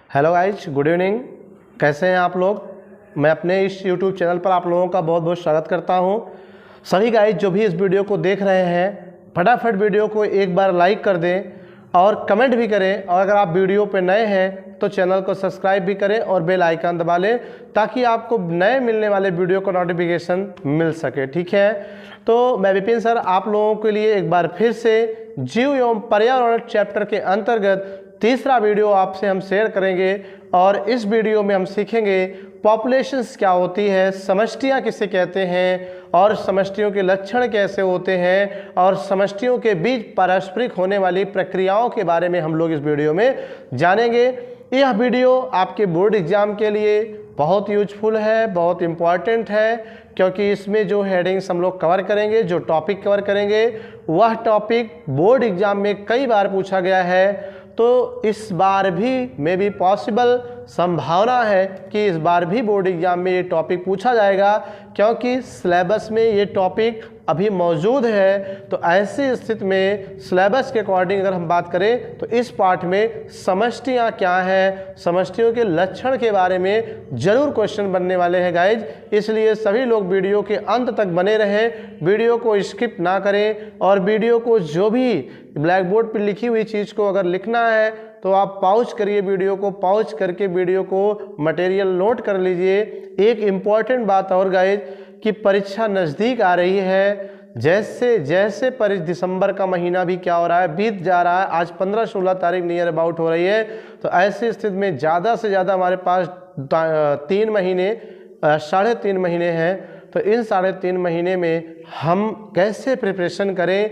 Hello guys, good evening. कैसे हैं आप लोग? मैं अपने इस यूट्यूब चैनल पर आप लोगों का बहुत बहुत स्वागत करता हूं। सभी गाइज जो भी इस वीडियो को देख रहे हैं, फटाफट वीडियो को एक बार लाइक कर दें और कमेंट भी करें। और अगर आप वीडियो पे नए हैं तो चैनल को सब्सक्राइब भी करें और बेल आइकन दबा लें ताकि आपको नए मिलने वाले वीडियो का नोटिफिकेशन मिल सके। ठीक है, तो मैं विपिन सर आप लोगों के लिए एक बार फिर से जीव एवं पर्यावरण चैप्टर के अंतर्गत तीसरा वीडियो आपसे हम शेयर करेंगे। और इस वीडियो में हम सीखेंगे पॉपुलेशंस क्या होती है, समष्टियाँ किसे कहते हैं और समष्टियों के लक्षण कैसे होते हैं और समष्टियों के बीच पारस्परिक होने वाली प्रक्रियाओं के बारे में हम लोग इस वीडियो में जानेंगे। यह वीडियो आपके बोर्ड एग्जाम के लिए बहुत यूजफुल है, बहुत इम्पॉर्टेंट है, क्योंकि इसमें जो हेडिंग्स हम लोग कवर करेंगे, जो टॉपिक कवर करेंगे, वह टॉपिक बोर्ड एग्जाम में कई बार पूछा गया है। तो इस बार भी मे बी पॉसिबल संभावना है कि इस बार भी बोर्ड एग्जाम में ये टॉपिक पूछा जाएगा, क्योंकि सिलेबस में ये टॉपिक अभी मौजूद है। तो ऐसी स्थिति में सिलेबस के अकॉर्डिंग अगर हम बात करें तो इस पार्ट में समष्टियाँ क्या हैं, समष्टियों के लक्षण के बारे में जरूर क्वेश्चन बनने वाले हैं गाइज। इसलिए सभी लोग वीडियो के अंत तक बने रहें, वीडियो को स्किप ना करें और वीडियो को जो भी ब्लैक बोर्ड पर लिखी हुई चीज़ को अगर लिखना है तो आप पॉज करिए, वीडियो को पॉज करके वीडियो को मटेरियल नोट कर लीजिए। एक इम्पॉर्टेंट बात और गाइज कि परीक्षा नज़दीक आ रही है। जैसे जैसे दिसंबर का महीना भी क्या हो रहा है, बीत जा रहा है। आज 15-16 तारीख नियर अबाउट हो रही है। तो ऐसी स्थिति में ज़्यादा से ज़्यादा हमारे पास 3 महीने 3.5 महीने हैं। तो इन 3.5 महीने में हम कैसे प्रिपरेशन करें,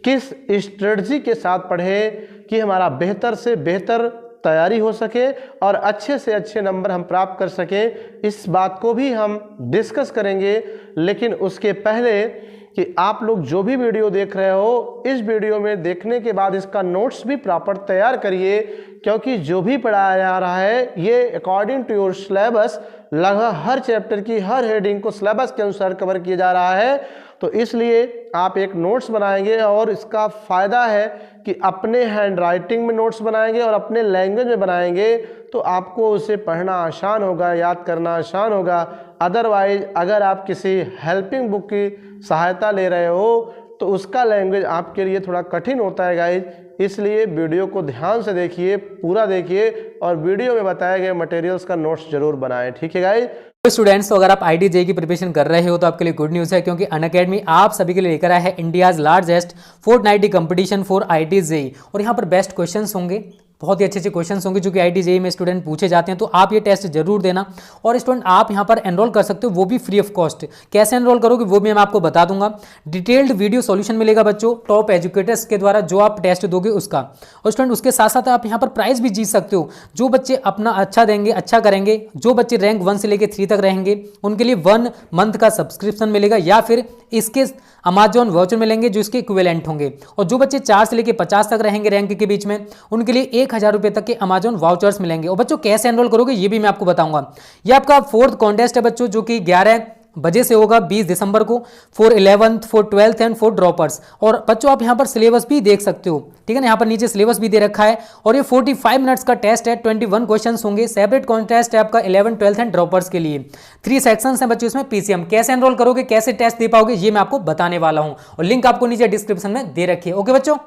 किस स्ट्रेटजी के साथ पढ़ें कि हमारा बेहतर से बेहतर तैयारी हो सके और अच्छे से अच्छे नंबर हम प्राप्त कर सकें, इस बात को भी हम डिस्कस करेंगे। लेकिन उसके पहले कि आप लोग जो भी वीडियो देख रहे हो, इस वीडियो में देखने के बाद इसका नोट्स भी प्रॉपर तैयार करिए, क्योंकि जो भी पढ़ाया जा रहा है ये अकॉर्डिंग टू योर सिलेबस, लगभग हर चैप्टर की हर हेडिंग को सिलेबस के अनुसार कवर किया जा रहा है। तो इसलिए आप एक नोट्स बनाएंगे और इसका फ़ायदा है कि अपने हैंड राइटिंग में नोट्स बनाएंगे और अपने लैंग्वेज में बनाएंगे तो आपको उसे पढ़ना आसान होगा, याद करना आसान होगा। अदरवाइज अगर आप किसी हेल्पिंग बुक की सहायता ले रहे हो तो उसका लैंग्वेज आपके लिए थोड़ा कठिन होता है गाइज। इसलिए वीडियो को ध्यान से देखिए, पूरा देखिए और वीडियो में बताए गए मटेरियल्स का नोट्स जरूर बनाएं। ठीक है गाइज। स्टूडेंट्स, तो अगर आप IIT-JEE की प्रिपरेशन कर रहे हो तो आपके लिए गुड न्यूज़ है, क्योंकि अनअकैडमी आप सभी के लिए लेकर आया है India's largest fortnightly competition for IIT-JEE। और यहाँ पर बेस्ट क्वेश्चंस होंगे, बहुत ही अच्छे अच्छे क्वेश्चंस होंगे जो कि IIT-JEE में स्टूडेंट पूछे जाते हैं। तो आप ये टेस्ट जरूर देना। और स्टूडेंट आप यहाँ पर एनरोल कर सकते हो, वो भी फ्री ऑफ कॉस्ट। कैसे एनरोल करोगे वो भी मैं आपको बता दूंगा। डिटेल्ड वीडियो सॉल्यूशन मिलेगा बच्चों टॉप एजुकेटर्स के द्वारा, जो आप टेस्ट दोगे उसका। और स्टूडेंट उसके साथ साथ आप यहाँ पर प्राइज भी जीत सकते हो। जो बच्चे अपना अच्छा देंगे, अच्छा करेंगे, जो बच्चे रैंक 1 से लेकर 3 तक रहेंगे, उनके लिए 1 मंथ का सब्सक्रिप्शन मिलेगा, या फिर इसके अमेजॉन वाउचर मिलेंगे जो इसके इक्विवेलेंट होंगे। और जो बच्चे 4 से लेकर 50 तक रहेंगे रैंक के बीच में, उनके लिए 1000 रुपये तक के अमेजॉन वाउचर्स मिलेंगे। और बच्चों कैसे एनरोल करोगे ये भी मैं आपको बताऊंगा। ये आपका 4th कॉन्टेस्ट है बच्चों, जो कि 11 बजे से होगा 20 दिसंबर को, for 11th, for 12th and for droppers. और बच्चों आप यहाँ पर सिलेबस भी देख सकते हो, ठीक है ना, यहाँ पर नीचे सिलेबस भी दे रखा है। और ये 45 मिनट्स का टेस्ट है, 21 क्वेश्चंस होंगे। सेपरेट कॉन्टेस्ट है आपका 11th, 12th एंड ड्रॉपर्स के लिए। 3 सेक्शंस हैं बच्चों इसमें PCM। कैसे एनरोल करोगे, कैसे टेस्ट दे पाओगे, ये मैं आपको बताने वाला हूँ और लिंक आपको नीचे डिस्क्रिप्शन में दे रखी है। ओके बच्चों,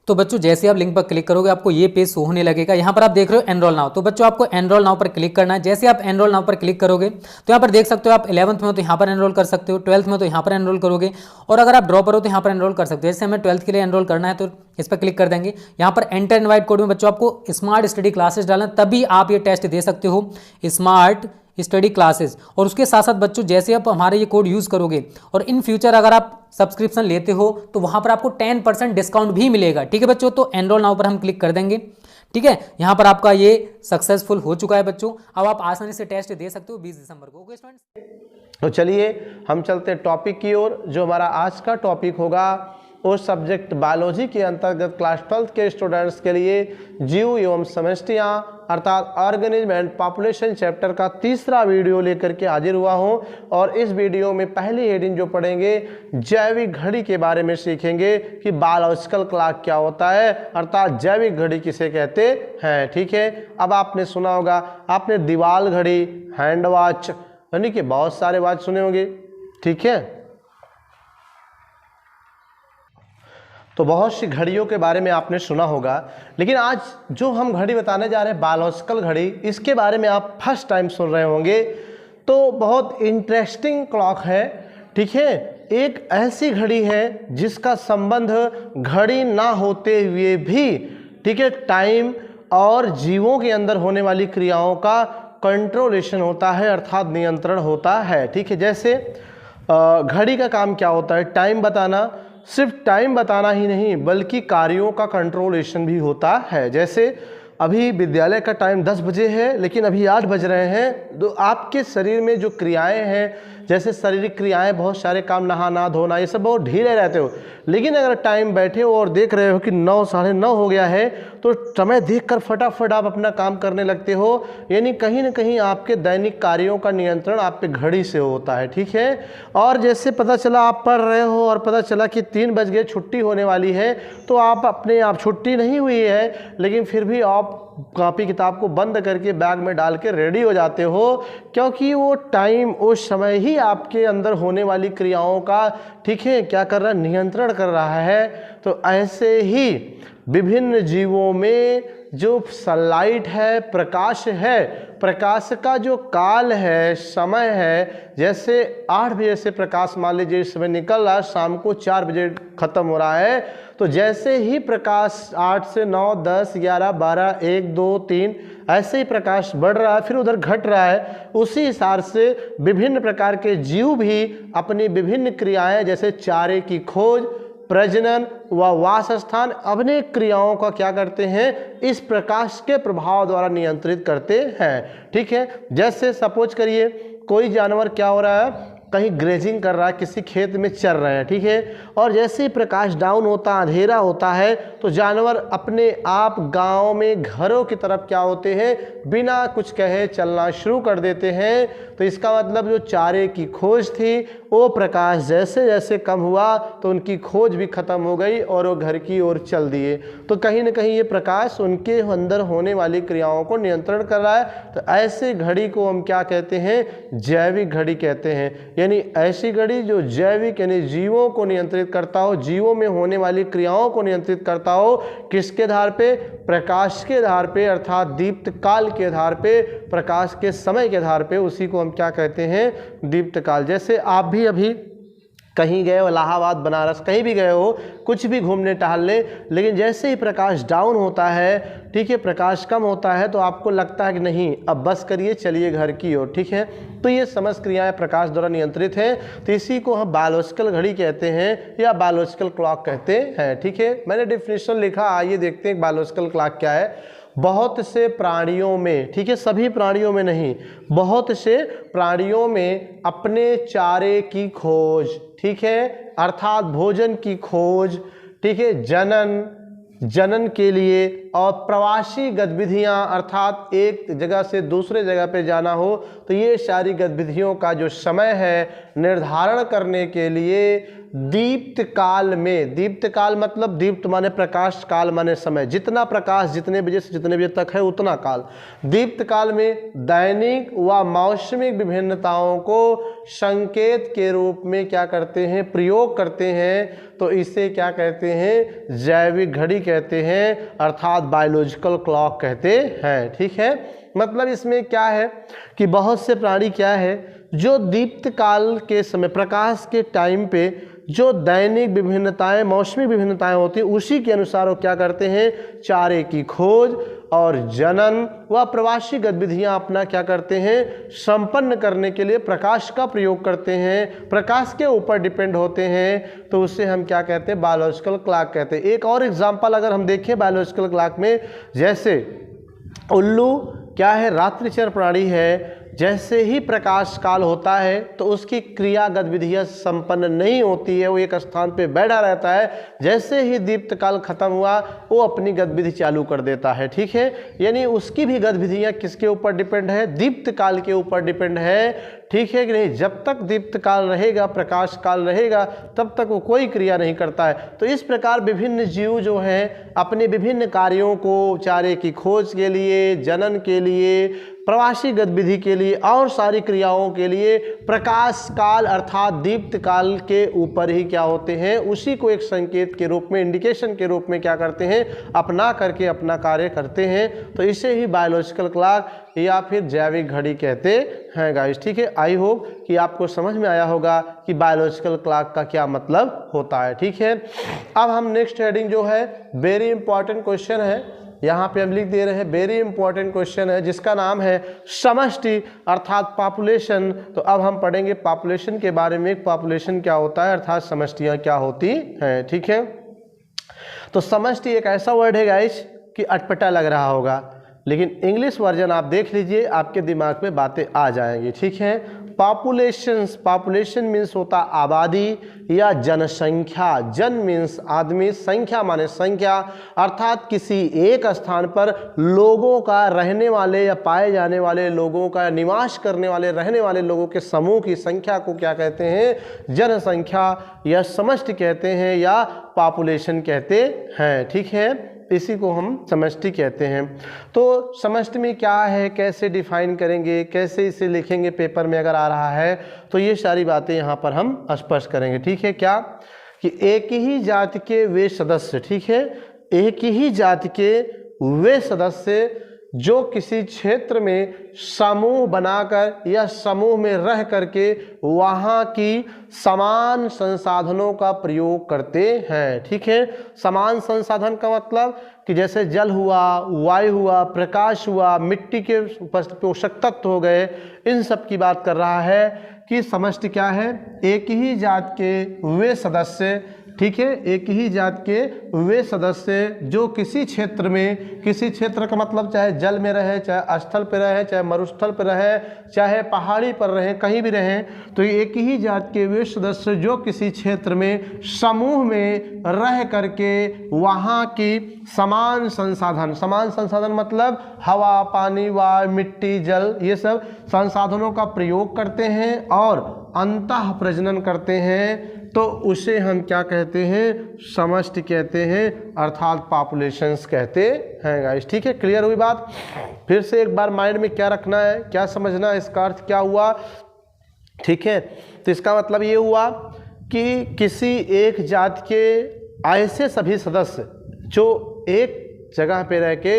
तो बच्चों जैसे आप लिंक पर क्लिक करोगे आपको ये पेज शो होने लगेगा। यहाँ पर आप देख रहे हो एनरोल नाउ। तो बच्चों आपको एनरोल नाउ पर क्लिक करना है। जैसे आप एनरोल नाउ पर क्लिक करोगे तो यहाँ पर देख सकते हो आप 11th में हो तो यहाँ पर एनरोल कर सकते हो, 12th में तो यहाँ पर एनरोल करोगे, और अगर आप ड्रॉपर हो तो यहाँ पर एनरोल कर सकते हो। जैसे हमें 12th के लिए एनरोल करना है तो इस पर क्लिक कर देंगे। यहाँ पर एंटर इनवाइट कोड में बच्चों आपको स्मार्ट स्टडी क्लासेस डालना, तभी आप ये टेस्ट दे सकते हो, स्मार्ट स्टडी क्लासेस। और उसके साथ साथ बच्चों जैसे आप हमारे ये कोड यूज़ करोगे और इन फ्यूचर अगर आप सब्सक्रिप्शन लेते हो तो वहाँ पर आपको 10% डिस्काउंट भी मिलेगा। ठीक है बच्चों, तो एनरोल नाउ पर हम क्लिक कर देंगे। ठीक है, यहाँ पर आपका ये सक्सेसफुल हो चुका है बच्चों। अब आप आसानी से टेस्ट दे सकते हो 20 दिसंबर को। ओके स्टूडेंट्स, तो चलिए हम चलते हैं टॉपिक की ओर। जो हमारा आज का टॉपिक होगा उस सब्जेक्ट बायोलॉजी के अंतर्गत क्लास 12 के स्टूडेंट्स के लिए जीव एवं समष्टियाँ अर्थात ऑर्गेनिज्म एंड पॉपुलेशन चैप्टर का तीसरा वीडियो लेकर के हाजिर हुआ हूं। और इस वीडियो में पहली हेडिंग जो पढ़ेंगे, जैविक घड़ी के बारे में सीखेंगे कि बायोलॉजिकल क्लॉक क्या होता है, अर्थात जैविक घड़ी किसे कहते हैं। ठीक है, अब आपने सुना होगा, आपने दीवाल घड़ी, हैंड वॉच, यानी कि बहुत सारे वॉच सुने होंगे। ठीक है, तो बहुत सी घड़ियों के बारे में आपने सुना होगा, लेकिन आज जो हम घड़ी बताने जा रहे हैं बायोलॉजिकल घड़ी, इसके बारे में आप फर्स्ट टाइम सुन रहे होंगे। तो बहुत इंटरेस्टिंग क्लॉक है। ठीक है, एक ऐसी घड़ी है जिसका संबंध घड़ी ना होते हुए भी, ठीक है, टाइम और जीवों के अंदर होने वाली क्रियाओं का कंट्रोलेशन होता है, अर्थात नियंत्रण होता है। ठीक है, जैसे घड़ी का काम क्या होता है, टाइम बताना। सिर्फ टाइम बताना ही नहीं बल्कि कार्यों का कंट्रोलेशन भी होता है। जैसे अभी विद्यालय का टाइम 10 बजे है, लेकिन अभी 8 बज रहे हैं, तो आपके शरीर में जो क्रियाएं हैं, जैसे शारीरिक क्रियाएं, बहुत सारे काम, नहाना धोना, ये सब बहुत ढीले रहते हो, लेकिन अगर टाइम बैठे हो और देख रहे हो कि 9 साढ़े 9 हो गया है, तो समय देखकर फटाफट आप अपना काम करने लगते हो। यानी कहीं ना कहीं आपके दैनिक कार्यों का नियंत्रण आप पे घड़ी से होता है। ठीक है, और जैसे पता चला आप पढ़ रहे हो और पता चला कि 3 बज गए, छुट्टी होने वाली है, तो आप अपने आप, छुट्टी नहीं हुई है लेकिन फिर भी आप कॉपी किताब को बंद करके बैग में डाल के रेडी हो जाते हो, क्योंकि वो टाइम, उस समय ही आपके अंदर होने वाली क्रियाओं का, ठीक है, क्या कर रहा है, नियंत्रण कर रहा है। तो ऐसे ही विभिन्न जीवों में जो सनलाइट है, प्रकाश है, प्रकाश का जो काल है, समय है, जैसे 8 बजे से प्रकाश मान लीजिए इस समय निकल रहा है, शाम को 4 बजे खत्म हो रहा है, तो जैसे ही प्रकाश 8 से 9, 10, 11, 12, 1, 2, 3 ऐसे ही प्रकाश बढ़ रहा है, फिर उधर घट रहा है, उसी हिसाब से विभिन्न प्रकार के जीव भी अपनी विभिन्न क्रियाएं, जैसे चारे की खोज, प्रजनन व वास स्थान, अपने क्रियाओं का क्या करते हैं, इस प्रकाश के प्रभाव द्वारा नियंत्रित करते हैं। ठीक है, जैसे सपोज करिए कोई जानवर क्या हो रहा है, कहीं ग्रेजिंग कर रहा है, किसी खेत में चर रहे हैं। ठीक है, और जैसे ही प्रकाश डाउन होता, अंधेरा होता है, तो जानवर अपने आप गांव में घरों की तरफ क्या होते हैं, बिना कुछ कहे चलना शुरू कर देते हैं। तो इसका मतलब जो चारे की खोज थी, वो प्रकाश जैसे जैसे कम हुआ तो उनकी खोज भी खत्म हो गई और वो घर की ओर चल दिए। तो कहीं ना कहीं ये प्रकाश उनके अंदर होने वाली क्रियाओं को नियंत्रण कर रहा है। तो ऐसे घड़ी को हम क्या कहते हैं, जैविक घड़ी कहते हैं। यानी ऐसी घड़ी जो जैविक, यानी जीवों को नियंत्रित करता हो, जीवों में होने वाली क्रियाओं को नियंत्रित करता हो, किसके आधार पे, प्रकाश के आधार पे, अर्थात दीप्त काल के आधार पे, प्रकाश के समय के आधार पे, उसी को हम क्या कहते हैं, दीप्त काल। जैसे आप भी अभी कहीं गए हो, इलाहाबाद, बनारस, कहीं भी गए हो, कुछ भी घूमने टहलने, लेकिन जैसे ही प्रकाश डाउन होता है, ठीक है, प्रकाश कम होता है, तो आपको लगता है कि नहीं, अब बस करिए, चलिए घर की ओर। ठीक है, तो ये समस्त क्रियाएं प्रकाश द्वारा नियंत्रित हैं। तो इसी को हम बायोलॉजिकल घड़ी कहते हैं या बायोलॉजिकल क्लॉक कहते हैं। ठीक है, मैंने डिफिनेशन लिखा, आइए देखते हैं बायोलॉजिकल क्लॉक क्या है। बहुत से प्राणियों में, ठीक है, सभी प्राणियों में नहीं, बहुत से प्राणियों में अपने चारे की खोज, ठीक है, अर्थात भोजन की खोज, ठीक है, जनन के लिए, और प्रवासी गतिविधियां, अर्थात एक जगह से दूसरे जगह पे जाना हो, तो ये सारी गतिविधियों का जो समय है निर्धारण करने के लिए दीप्त काल में, दीप्त काल मतलब दीप्त माने प्रकाश, काल माने समय, जितना प्रकाश जितने बजे से जितने बजे तक है उतना काल, दीप्त काल में दैनिक व मौसमिक विभिन्नताओं को संकेत के रूप में क्या करते हैं, प्रयोग करते हैं। तो इसे क्या कहते हैं, जैविक घड़ी कहते हैं, अर्थात बायोलॉजिकल क्लॉक कहते हैं। ठीक है, मतलब इसमें क्या है कि बहुत से प्राणी क्या है जो दीप्त काल के समय, प्रकाश के टाइम पे जो दैनिक विभिन्नताएं, मौसमी विभिन्नताएं होती हैं, उसी के अनुसार वो क्या करते हैं, चारे की खोज और जनन व प्रवासी गतिविधियां अपना क्या करते हैं, संपन्न करने के लिए प्रकाश का प्रयोग करते हैं, प्रकाश के ऊपर डिपेंड होते हैं। तो उसे हम क्या कहते हैं, बायोलॉजिकल क्लॉक कहते हैं। एक और एग्जाम्पल अगर हम देखें बायोलॉजिकल क्लॉक में, जैसे उल्लू क्या है, रात्रिचर प्राणी है, जैसे ही प्रकाश काल होता है तो उसकी क्रिया गतिविधियां संपन्न नहीं होती है, वो एक स्थान पे बैठा रहता है। जैसे ही दीप्त काल खत्म हुआ वो अपनी गतिविधि चालू कर देता है, ठीक है। यानी उसकी भी गतिविधियां किसके ऊपर डिपेंड है? दीप्त काल के ऊपर डिपेंड है, ठीक है कि नहीं। जब तक दीप्त काल रहेगा, प्रकाश काल रहेगा, तब तक वो कोई क्रिया नहीं करता है। तो इस प्रकार विभिन्न जीव जो हैं अपने विभिन्न कार्यों को, चारे की खोज के लिए, जनन के लिए, प्रवासी गतिविधि के लिए और सारी क्रियाओं के लिए प्रकाश काल अर्थात दीप्त काल के ऊपर ही क्या होते हैं, उसी को एक संकेत के रूप में, इंडिकेशन के रूप में क्या करते हैं, अपना करके अपना कार्य करते हैं। तो इसे ही बायोलॉजिकल क्लॉक या फिर जैविक घड़ी कहते हैं गाइस, ठीक है। आई होप कि आपको समझ में आया होगा कि बायोलॉजिकल क्लॉक का क्या मतलब होता है, ठीक है। अब हम नेक्स्ट हेडिंग जो है वेरी इंपॉर्टेंट क्वेश्चन है, यहाँ पे हम लिख दे रहे हैं वेरी इंपॉर्टेंट क्वेश्चन है जिसका नाम है समष्टि अर्थात पॉपुलेशन। तो अब हम पढ़ेंगे पॉपुलेशन के बारे में, पॉपुलेशन क्या होता है अर्थात समष्टियाँ क्या होती हैं, ठीक है। तो समष्टि एक ऐसा वर्ड है गाइस कि अटपटा लग रहा होगा, लेकिन इंग्लिश वर्जन आप देख लीजिए, आपके दिमाग में बातें आ जाएंगी, ठीक है। पॉपुलेशन मीन्स होता आबादी या जनसंख्या। जन मीन्स आदमी, संख्या माने संख्या, अर्थात किसी एक स्थान पर लोगों का, रहने वाले या पाए जाने वाले लोगों का, निवास करने वाले, रहने वाले लोगों के समूह की संख्या को क्या कहते हैं? जनसंख्या या समष्टि कहते हैं या पॉपुलेशन कहते हैं, ठीक है। इसी को हम समष्टि कहते हैं। तो समष्टि में क्या है, कैसे डिफाइन करेंगे, कैसे इसे लिखेंगे पेपर में अगर आ रहा है, तो ये सारी बातें यहाँ पर हम स्पष्ट करेंगे, ठीक है। क्या कि एक ही जाति के वे सदस्य, ठीक है, एक ही जाति के वे सदस्य जो किसी क्षेत्र में समूह बनाकर या समूह में रह करके वहाँ की समान संसाधनों का प्रयोग करते हैं, ठीक है। समान संसाधन का मतलब कि जैसे जल हुआ, वायु हुआ, प्रकाश हुआ, मिट्टी के पोषक तत्व हो गए, इन सब की बात कर रहा है कि समष्टि क्या है? एक ही जात के वे सदस्य, ठीक है, एक ही जात के वे सदस्य जो किसी क्षेत्र में, किसी क्षेत्र का मतलब चाहे जल में रहे, चाहे स्थल पर रहे, चाहे मरुस्थल पर रहे, चाहे पहाड़ी पर रहे, कहीं भी रहे, तो एक ही जात के वे सदस्य जो किसी क्षेत्र में समूह में रह करके वहाँ की समान संसाधन मतलब हवा, पानी, वायु, मिट्टी, जल, ये सब संसाधनों का प्रयोग करते हैं और अंतः प्रजनन करते हैं, तो उसे हम क्या कहते हैं? समष्टि कहते हैं अर्थात पॉपुलेशंस कहते हैं गाइस, ठीक है। क्लियर हुई बात? फिर से एक बार माइंड में क्या रखना है, क्या समझना है, इसका अर्थ क्या हुआ, ठीक है। तो इसका मतलब ये हुआ कि किसी एक जात के ऐसे सभी सदस्य जो एक जगह पे रह के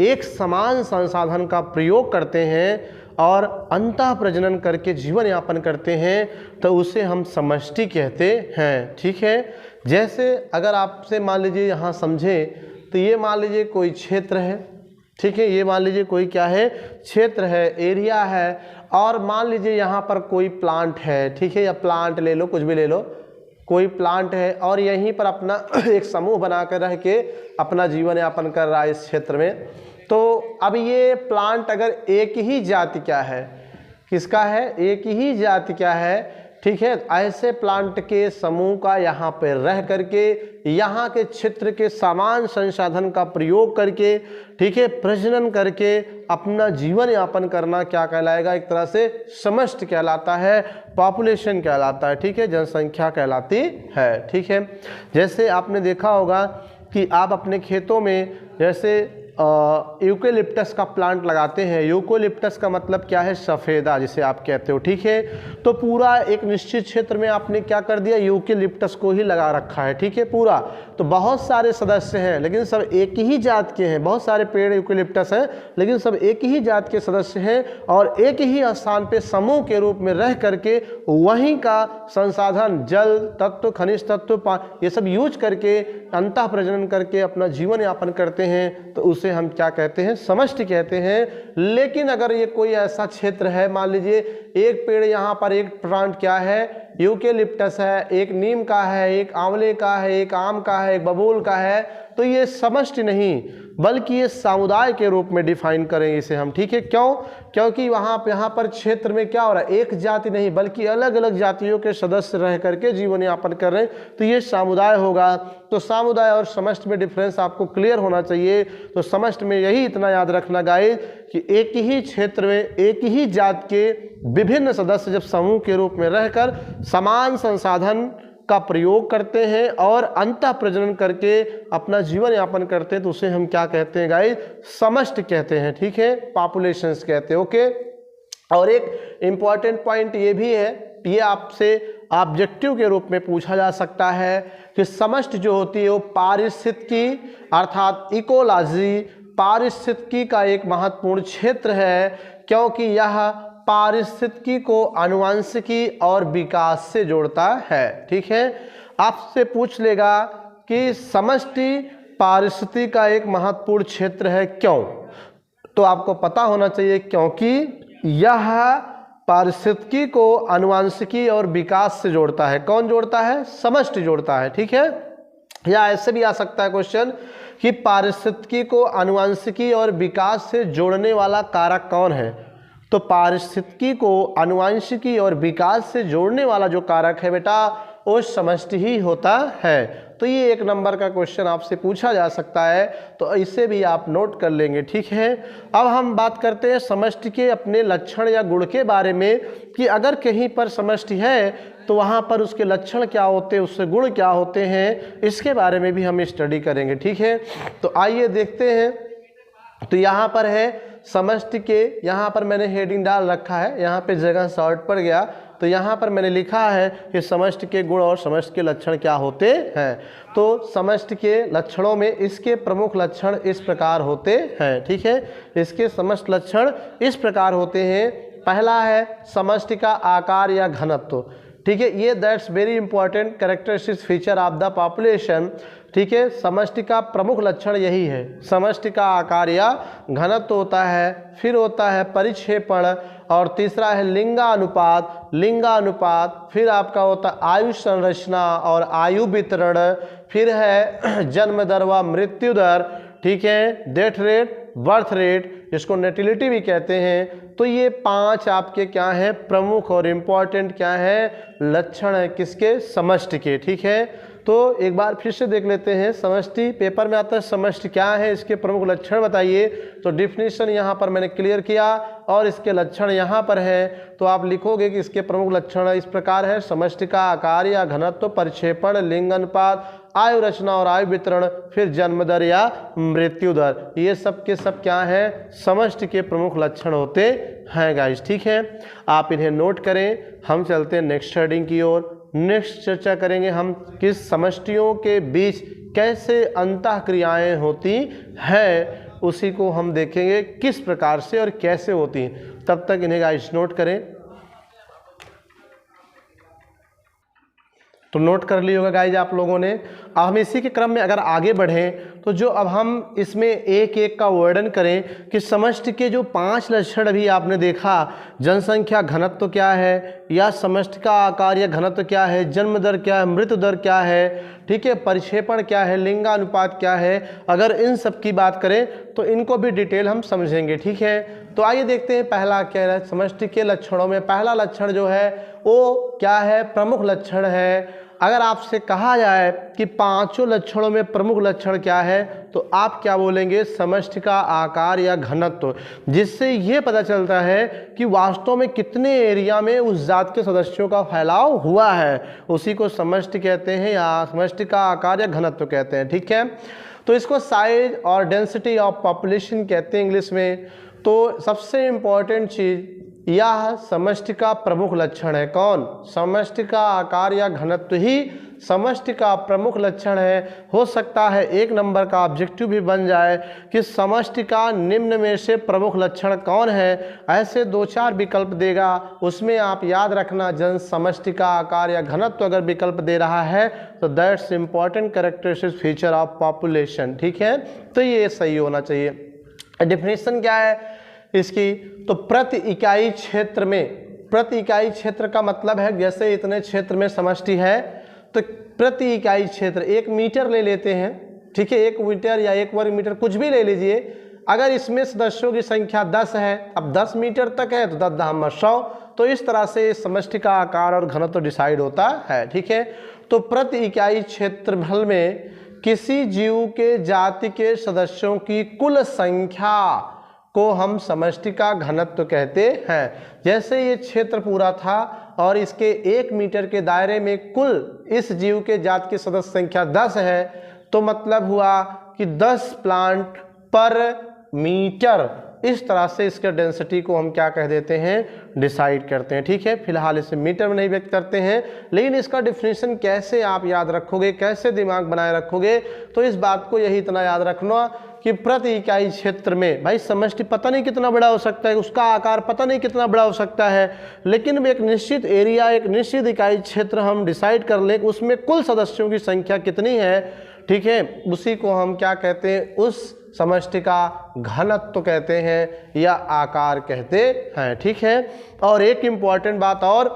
एक समान संसाधन का प्रयोग करते हैं और अंतः प्रजनन करके जीवन यापन करते हैं, तो उसे हम समष्टि कहते हैं, ठीक है। जैसे अगर आपसे मान लीजिए यहाँ समझें, तो ये मान लीजिए कोई क्षेत्र है, ठीक है, ये मान लीजिए कोई क्या है? क्षेत्र है, एरिया है, और मान लीजिए यहाँ पर कोई प्लांट है, ठीक है, या प्लांट ले लो, कुछ भी ले लो, कोई प्लांट है और यहीं पर अपना एक समूह बना कर रह के अपना जीवन यापन कर रहा है इस क्षेत्र में। तो अब ये प्लांट अगर एक ही जाति क्या है, किसका है? एक ही जाति क्या है, ठीक है। ऐसे प्लांट के समूह का यहाँ पर रह करके, यहाँ के क्षेत्र के समान संसाधन का प्रयोग करके, ठीक है, प्रजनन करके अपना जीवन यापन करना क्या कहलाएगा? एक तरह से समष्टि कहलाता है, पॉपुलेशन कहलाता है, ठीक है, जनसंख्या कहलाती है, ठीक है। जैसे आपने देखा होगा कि आप अपने खेतों में जैसे यूकेलिप्टस का प्लांट लगाते हैं। यूकेलिप्टस का मतलब क्या है? सफ़ेदा, जिसे आप कहते हो, ठीक है। तो पूरा एक निश्चित क्षेत्र में आपने क्या कर दिया? यूकेलिप्टस को ही लगा रखा है, ठीक है, पूरा। तो बहुत सारे सदस्य हैं लेकिन सब एक ही जात के हैं, बहुत सारे पेड़ यूकेलिप्टस हैं लेकिन सब एक ही जात के सदस्य हैं और एक ही स्थान पे समूह के रूप में रह करके वहीं का संसाधन, जल तत्व, खनिज तत्व, ये सब यूज करके अंतः प्रजनन करके अपना जीवन यापन करते हैं, तो उसे हम क्या कहते हैं? समष्टि कहते हैं। लेकिन अगर ये कोई ऐसा क्षेत्र है, मान लीजिए एक पेड़ यहाँ पर, एक प्लांट क्या है, यूकेलिप्टस है, एक नीम का है, एक आंवले का है, एक आम का है, एक बबूल का है। तो ये समष्टि नहीं बल्कि ये समुदाय के रूप में डिफाइन करेंगे इसे हम, ठीक है। क्यों? क्योंकि यहाँ पर क्षेत्र में क्या हो रहा है, एक जाति नहीं बल्कि अलग अलग जातियों के सदस्य रह करके जीवन यापन कर रहे हैं, तो ये समुदाय होगा। तो समुदाय और समष्टि में डिफरेंस आपको क्लियर होना चाहिए। तो समष्टि में यही इतना याद रखना गाइस कि एक ही क्षेत्र में एक ही जात के विभिन्न सदस्य जब समूह के रूप में रहकर समान संसाधन का प्रयोग करते हैं और अंतः प्रजनन करके अपना जीवन यापन करते हैं, तो उसे हम क्या कहते हैं गाइस, समष्टि कहते हैं, ठीक है, पॉपुलेशंस कहते हैं, ओके। और एक इम्पॉर्टेंट पॉइंट ये भी है, ये आपसे ऑब्जेक्टिव के रूप में पूछा जा सकता है कि समष्टि जो होती है वो पारिस्थितिकी अर्थात इकोलॉजी, पारिस्थितिकी का एक महत्वपूर्ण क्षेत्र है, क्योंकि यह पारिस्थितिकी को आनुवंशिकी और विकास से जोड़ता है, ठीक है। आपसे पूछ लेगा कि समष्टि पारिस्थितिकी का एक महत्वपूर्ण क्षेत्र है, क्यों? तो आपको पता होना चाहिए क्योंकि यह पारिस्थितिकी को आनुवंशिकी और विकास से जोड़ता है। कौन जोड़ता है? समष्टि जोड़ता है, ठीक है। या ऐसे भी आ सकता है क्वेश्चन कि पारिस्थितिकी को आनुवंशिकी और विकास से जोड़ने वाला कारक कौन है? तो पारिस्थितिकी को आनुवंशिकी और विकास से जोड़ने वाला जो कारक है बेटा वो समष्टि ही होता है। तो ये एक नंबर का क्वेश्चन आपसे पूछा जा सकता है, तो इसे भी आप नोट कर लेंगे, ठीक है। अब हम बात करते हैं समष्टि के अपने लक्षण या गुण के बारे में कि अगर कहीं पर समष्टि है तो वहाँ पर उसके लक्षण क्या होते हैं, उससे गुण क्या होते हैं, इसके बारे में भी हम स्टडी करेंगे, ठीक है। तो आइए देखते हैं। तो यहाँ पर है समष्टि के, यहाँ पर मैंने हेडिंग डाल रखा है, यहाँ पे जगह शॉर्ट पड़ गया, तो यहाँ पर मैंने लिखा है कि समष्टि के गुण और समष्टि के लक्षण क्या होते हैं। तो समष्टि के लक्षणों में इसके प्रमुख लक्षण इस प्रकार होते हैं, ठीक है। इसके समष्टि लक्षण इस प्रकार होते हैं। पहला है समष्टि का आकार या घनत्व, ठीक है। ये that's very important characteristics feature of the population, ठीक है। समष्टि का प्रमुख लक्षण यही है, समष्टि का आकार या घनत्व होता है। फिर होता है परिक्षेपण, और तीसरा है लिंगानुपात, लिंगानुपात। फिर आपका होता है आयु संरचना और आयु वितरण। फिर है जन्म दर व मृत्यु दर, ठीक है, डेथ रेट, बर्थ रेट, जिसको नेटिलिटी भी कहते हैं। तो ये 5 आपके क्या हैं, प्रमुख और इम्पॉर्टेंट क्या है, लक्षण है किसके, समष्टि के, ठीक है। तो एक बार फिर से देख लेते हैं। समष्टि पेपर में आता है, समष्टि क्या है, इसके प्रमुख लक्षण बताइए। तो डिफिनीशन यहाँ पर मैंने क्लियर किया और इसके लक्षण यहाँ पर है। तो आप लिखोगे कि इसके प्रमुख लक्षण इस प्रकार है, समष्टि का आकार या घनत्व, परिक्षेपण, लिंग अनुपात, आयु रचना और आयु वितरण, फिर जन्म दर या मृत्यु दर। ये सब के सब क्या है, समष्टि के प्रमुख लक्षण होते हैं गाइस, ठीक है। आप इन्हें नोट करें। हम चलते हैं नेक्स्ट हेडिंग की ओर। नेक्स्ट चर्चा करेंगे हम किस समष्टियों के बीच कैसे अंतःक्रियाएं होती हैं, उसी को हम देखेंगे किस प्रकार से और कैसे होती हैं। तब तक इन्हें गाइस नोट करें। तो नोट कर लिया होगा गाइज आप लोगों ने। अब हम इसी के क्रम में अगर आगे बढ़ें तो जो अब हम इसमें एक एक का वर्णन करें कि समष्टि के जो 5 लक्षण अभी आपने देखा, जनसंख्या घनत्व क्या है, या समष्टि का आकार या घनत्व क्या है, जन्म दर क्या है, मृत्यु दर क्या है, ठीक है, परिक्षेपण क्या है, लिंगानुपात क्या है। अगर इन सब की बात करें तो इनको भी डिटेल हम समझेंगे, ठीक है। तो आइए देखते हैं पहला क्या है समष्टि के लक्षणों में। पहला लक्षण जो है वो क्या है, प्रमुख लक्षण है। अगर आपसे कहा जाए कि 5 लक्षणों में प्रमुख लक्षण क्या है, तो आप क्या बोलेंगे, समष्टि का आकार या घनत्व, जिससे ये पता चलता है कि वास्तव में कितने एरिया में उस जात के सदस्यों का फैलाव हुआ है, उसी को समष्टि कहते हैं या समष्टि का आकार या घनत्व कहते हैं, ठीक है। तो इसको साइज और डेंसिटी ऑफ पॉपुलेशन कहते हैं इंग्लिश में। तो सबसे इम्पॉर्टेंट चीज़ यह समष्टि का प्रमुख लक्षण है। कौन, समष्टि का आकार या घनत्व ही समष्टि का प्रमुख लक्षण है। हो सकता है 1 नंबर का ऑब्जेक्टिव भी बन जाए कि समष्टि का निम्न में से प्रमुख लक्षण कौन है। ऐसे 2-4 विकल्प देगा, उसमें आप याद रखना जन समष्टि का आकार या घनत्व अगर विकल्प दे रहा है तो that's important characteristic feature of population, ठीक है। तो ये सही होना चाहिए। डेफिनेशन क्या है इसकी, तो प्रति इकाई क्षेत्र में प्रति इकाई क्षेत्र का मतलब है जैसे इतने क्षेत्र में समष्टि है तो प्रति इकाई क्षेत्र 1 मीटर ले लेते हैं, ठीक है, 1 मीटर या 1 वर्ग मीटर कुछ भी ले लीजिए। अगर इसमें सदस्यों की संख्या 10 है, अब 10 मीटर तक है तो 10 दहम 100, तो इस तरह से समष्टि का आकार और घनत्व तो डिसाइड होता है, ठीक है। तो प्रति इकाई क्षेत्रफल में किसी जीव के जाति के सदस्यों की कुल संख्या को हम समष्टि का घनत्व कहते हैं। जैसे ये क्षेत्र पूरा था और इसके 1 मीटर के दायरे में कुल इस जीव के जाति की सदस्य संख्या 10 है, तो मतलब हुआ कि 10 प्लांट पर मीटर, इस तरह से इसके डेंसिटी को हम क्या कह देते हैं, डिसाइड करते हैं, ठीक है। फिलहाल इसे मीटर में नहीं व्यक्त करते हैं, लेकिन इसका डिफिनेशन कैसे आप याद रखोगे, कैसे दिमाग बनाए रखोगे, तो इस बात को यही इतना याद रखना कि प्रति इकाई क्षेत्र में भाई समष्टि पता नहीं कितना बड़ा हो सकता है, उसका आकार पता नहीं कितना बड़ा हो सकता है, लेकिन एक निश्चित एरिया, एक निश्चित इकाई क्षेत्र हम डिसाइड कर लें उसमें कुल सदस्यों की संख्या कितनी है, ठीक है, उसी को हम क्या कहते हैं, उस समष्टि का घनत्व कहते हैं या आकार कहते हैं, ठीक है। और एक इम्पॉर्टेंट बात और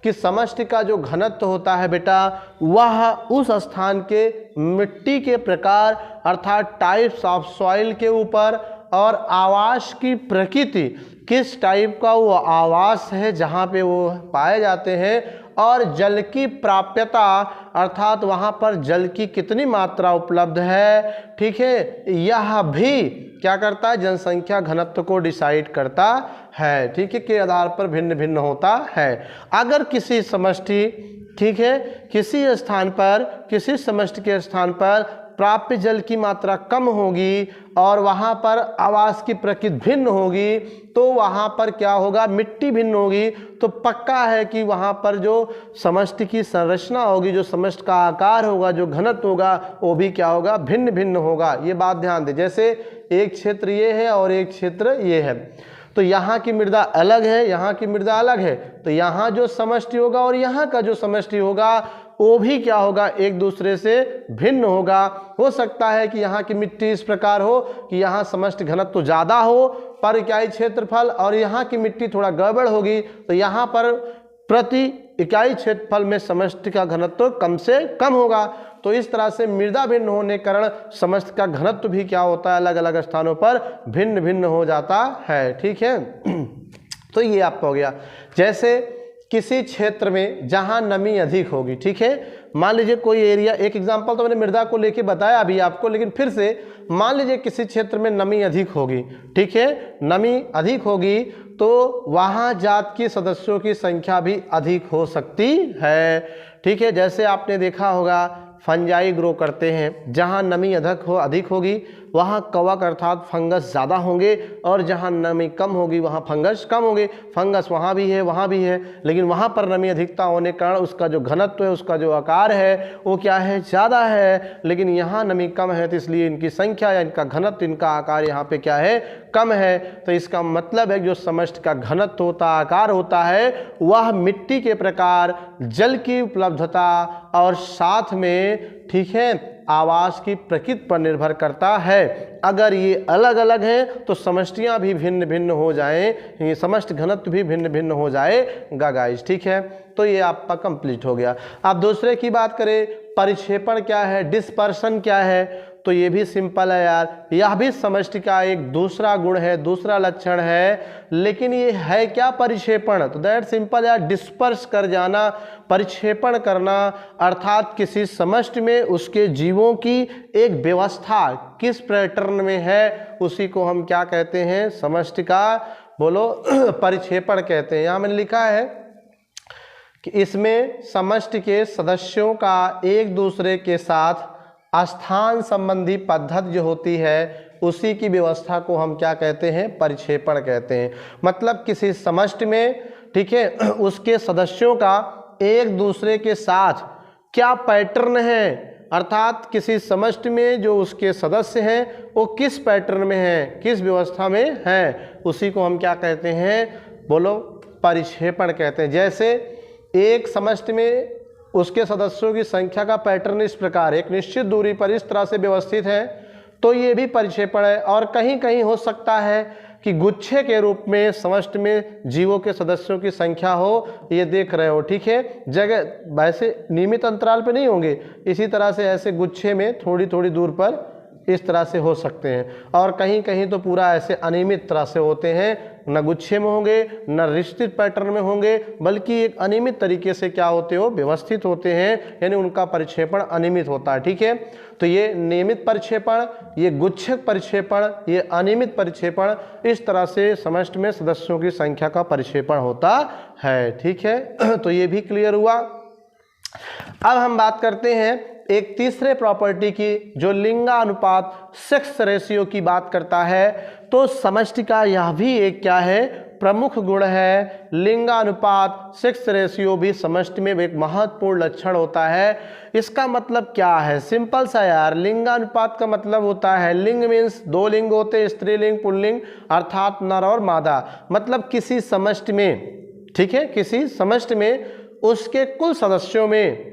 कि समष्टि का जो घनत्व होता है बेटा, वह उस स्थान के मिट्टी के प्रकार अर्थात टाइप्स ऑफ सॉइल के ऊपर और आवास की प्रकृति, किस टाइप का वो आवास है जहाँ पे वो पाए जाते हैं, और जल की प्राप्यता अर्थात वहाँ पर जल की कितनी मात्रा उपलब्ध है, ठीक है, यह भी क्या करता है, जनसंख्या घनत्व को डिसाइड करता है, ठीक है, के आधार पर भिन्न भिन्न होता है। अगर किसी समष्टि, ठीक है, किसी स्थान पर, किसी समष्टि के स्थान पर प्राप्य जल की मात्रा कम होगी और वहाँ पर आवास की प्रकृति भिन्न होगी, तो वहाँ पर क्या होगा, मिट्टी भिन्न होगी, तो पक्का है कि वहाँ पर जो समष्टि की संरचना होगी, जो समष्टि का आकार होगा, जो घनत्व होगा, वो भी क्या होगा, भिन्न भिन्न होगा। ये बात ध्यान दें, जैसे एक क्षेत्र ये है और एक क्षेत्र ये है, तो यहाँ की मृदा अलग है, यहाँ की मृदा अलग है, तो यहाँ जो समष्टि होगा और यहाँ का जो समष्टि होगा वो भी क्या होगा, एक दूसरे से भिन्न होगा। हो सकता है कि यहाँ की मिट्टी इस प्रकार हो कि यहाँ समष्टि घनत्व तो ज़्यादा हो पर इकाई क्षेत्रफल, और यहाँ की मिट्टी थोड़ा गड़बड़ होगी तो यहाँ पर प्रति इकाई क्षेत्रफल में समष्टि का घनत्व कम से कम होगा। तो इस तरह से मृदा भिन्न होने के कारण समष्टि का घनत्व भी क्या होता है, अलग अलग स्थानों पर भिन्न भिन्न हो जाता है, ठीक है। तो ये आपका हो गया। जैसे किसी क्षेत्र में जहां नमी अधिक होगी, ठीक है, मान लीजिए कोई एरिया, एक एग्जांपल तो मैंने मृदा को लेके बताया अभी आपको, लेकिन फिर से मान लीजिए किसी क्षेत्र में नमी अधिक होगी, ठीक है, नमी अधिक होगी तो वहां जात के सदस्यों की संख्या भी अधिक हो सकती है, ठीक है। जैसे आपने देखा होगा फंजाई ग्रो करते हैं, जहाँ नमी अधिक होगी वहाँ कवक अर्थात फंगस ज़्यादा होंगे, और जहाँ नमी कम होगी वहाँ फंगस कम होंगे। फंगस वहाँ भी है, लेकिन वहाँ पर नमी अधिकता होने के कारण उसका जो घनत्व है, उसका जो आकार है वो क्या है, ज़्यादा है, लेकिन यहाँ नमी कम है तो इसलिए इनकी संख्या या इनका घनत्व, इनका आकार यहाँ पे क्या है, कम है। तो इसका मतलब है जो समष्टि का घनत्व होता, आकार होता है, वह मिट्टी के प्रकार, जल की उपलब्धता और साथ में, ठीक है, आवास की प्रकृति पर निर्भर करता है। अगर ये अलग अलग हैं तो समष्टियाँ भी भिन्न भिन्न हो जाएं, समष्टि घनत्व भी भिन्न भिन्न हो जाएगा गाइस, ठीक है। तो ये आपका कंप्लीट हो गया। अब दूसरे की बात करें, परिक्षेपण क्या है, डिस्पर्शन क्या है, तो ये भी सिंपल है यार, यह भी समष्टि का एक दूसरा गुण है, दूसरा लक्षण है। लेकिन ये है क्या, परिक्षेपण, तो दैट सिंपल यार, डिस्पर्स कर जाना, परिक्षेपण करना, अर्थात किसी समष्टि में उसके जीवों की एक व्यवस्था किस पैटर्न में है, उसी को हम क्या कहते हैं, समष्टि का बोलो परिक्षेपण कहते हैं। यहाँ मैंने लिखा है कि इसमें समष्टि के सदस्यों का एक दूसरे के साथ स्थान संबंधी पद्धति जो होती है उसी की व्यवस्था को हम क्या कहते हैं, परिक्षेपण कहते हैं। मतलब किसी समष्टि में, ठीक है, उसके सदस्यों का एक दूसरे के साथ क्या पैटर्न है, अर्थात किसी समष्टि में जो उसके सदस्य हैं वो किस पैटर्न में हैं, किस व्यवस्था में हैं, उसी को हम क्या कहते हैं, बोलो परिक्षेपण कहते हैं। जैसे एक समष्टि में उसके सदस्यों की संख्या का पैटर्न इस प्रकार, एक निश्चित दूरी पर इस तरह से व्यवस्थित है, तो ये भी परिक्षेपण है। और कहीं कहीं हो सकता है कि गुच्छे के रूप में समष्टि में जीवों के सदस्यों की संख्या हो, ये देख रहे हो, ठीक है। जगह वैसे नियमित अंतराल पे नहीं होंगे, इसी तरह से ऐसे गुच्छे में थोड़ी थोड़ी दूर पर इस तरह से हो सकते हैं, और कहीं कहीं तो पूरा ऐसे अनियमित तरह से होते हैं, न गुच्छे में होंगे न रिश्तित पैटर्न में होंगे, बल्कि एक अनियमित तरीके से क्या होते हो, व्यवस्थित होते हैं, यानी उनका परिक्षेपण अनियमित होता है, ठीक है। तो ये नियमित परिक्षेपण, ये गुच्छक परिक्षेपण, ये अनियमित परिक्षेपण, इस तरह से समष्टि में सदस्यों की संख्या का परिक्षेपण होता है, ठीक है। तो ये भी क्लियर हुआ। अब हम बात करते हैं एक तीसरे प्रॉपर्टी की, जो लिंगानुपात सेक्स रेशियो की बात करता है। तो समष्टि का यह भी एक क्या है, प्रमुख गुण है। लिंगानुपात सेक्स रेशियो भी समष्टि में एक महत्वपूर्ण लक्षण होता है। इसका मतलब क्या है, सिंपल सा यार, लिंगानुपात का मतलब होता है, लिंग मीन्स दो लिंग होते हैं, स्त्रीलिंग पुल्लिंग, अर्थात नर और मादा। मतलब किसी समष्टि में, ठीक है, किसी समष्टि में उसके कुल सदस्यों में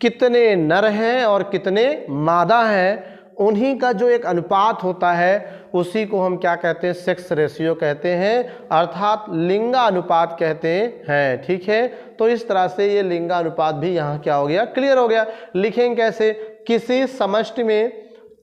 कितने नर हैं और कितने मादा हैं, उन्हीं का जो एक अनुपात होता है उसी को हम क्या कहते हैं, सेक्स रेशियो कहते हैं, अर्थात लिंगानुपात कहते हैं, ठीक है। तो इस तरह से ये लिंगानुपात भी यहाँ क्या हो गया, क्लियर हो गया। लिखेंगे कैसे, किसी समष्टि में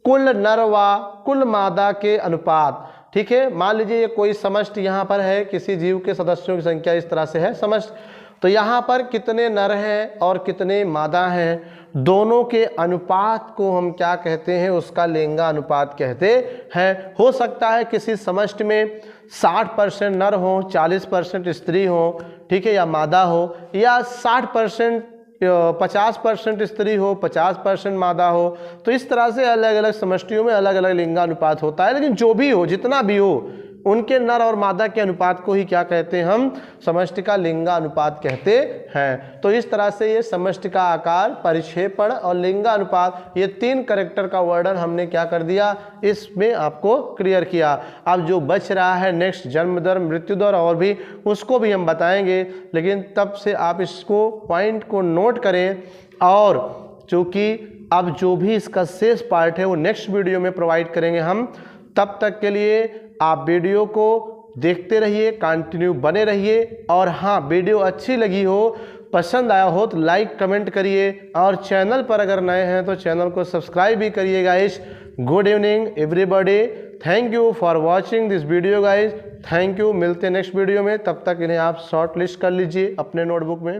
कुल नर व कुल मादा के अनुपात, ठीक है। मान लीजिए ये कोई समष्टि यहाँ पर है, किसी जीव के सदस्यों की संख्या इस तरह से है समष्टि, तो यहाँ पर कितने नर हैं और कितने मादा हैं, दोनों के अनुपात को हम क्या कहते हैं, उसका लिंगानुपात कहते हैं। हो सकता है किसी समष्टि में 60% नर हो, 40% स्त्री हो, ठीक है, या मादा हो, या 60% 50% स्त्री हो, 50% मादा हो। तो इस तरह से अलग अलग समष्टियों में अलग अलग लिंगानुपात होता है, लेकिन जो भी हो, जितना भी हो, उनके नर और मादा के अनुपात को ही क्या कहते हैं, हम समष्टि का लिंगानुपात कहते हैं। तो इस तरह से ये समष्टि का आकार, परिक्षेपण और लिंगानुपात, ये तीन कैरेक्टर का वर्णन हमने क्या कर दिया, इसमें आपको क्लियर किया। अब जो बच रहा है नेक्स्ट, जन्म दर, मृत्यु दर और भी, उसको भी हम बताएंगे, लेकिन तब से आप इसको पॉइंट को नोट करें। और चूँकि अब जो भी इसका शेष पार्ट है वो नेक्स्ट वीडियो में प्रोवाइड करेंगे हम, तब तक के लिए आप वीडियो को देखते रहिए, कंटिन्यू बने रहिए। और हाँ, वीडियो अच्छी लगी हो, पसंद आया हो तो लाइक कमेंट करिए, और चैनल पर अगर नए हैं तो चैनल को सब्सक्राइब भी करिए guys. Good evening everybody, thank you for watching this video guys, thank you. मिलते हैं नेक्स्ट वीडियो में, तब तक इन्हें आप शॉर्ट लिस्ट कर लीजिए अपने नोटबुक में।